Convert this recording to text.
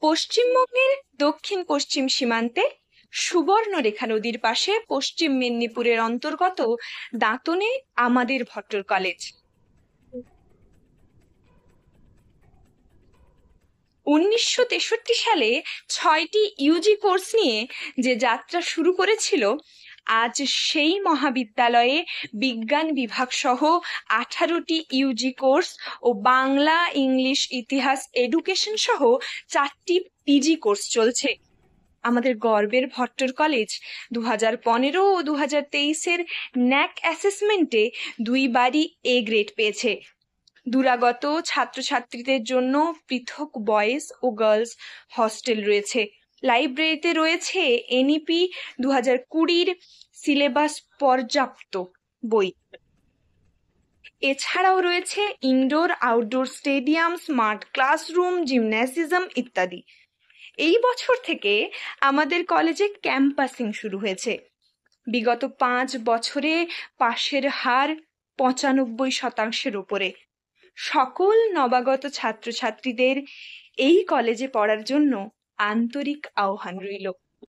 পশ্চিমবঙ্গের দক্ষিণ পশ্চিম সীমান্তে সুবর্ণরেখা নদীর পাশে পশ্চিম মেদিনীপুরের অন্তর্গত দাঁতনে আমাদের ভট্টর কলেজ। 1963 সালে 6টি ইউজি কোর্স নিয়ে যে যাত্রা শুরু করেছিল, আজ সেই মহাবিদ্যালয়ে বিজ্ঞান বিভাগ সহ 18টি ইউজি কোর্স ও বাংলা, ইংলিশ, ইতিহাস, এডুকেশন সহ 4টি পিজি কোর্স চলছে। আমাদের গর্বের ভট্টর college 2015 O 2023-এর knack অ্যাসেসমেন্টে 2বারই A grade পেয়েছে। দূরাগত ছাত্রছাত্রীদের জন্য পৃথক বয়েজ ও গার্লস হস্টেল রয়েছে। লাইব্রেরিতে রয়েছে এনইপি 2020-র সিলেবাস পর্যাপ্ত বই। এছাড়াও রয়েছে indoor outdoor stadium, smart classroom, gymnasium ইত্যাদি। এই বছর থেকে আমাদের কলেজে ক্যাম্পাসিং শুরু হয়েছে। বিগত 5 বছরে পাশের হার 95% উপরে। সকল নবাগত ছাত্রছাত্রীদের এই কলেজে পড়ার জন্য আন্তরিক আহ্বান রইল।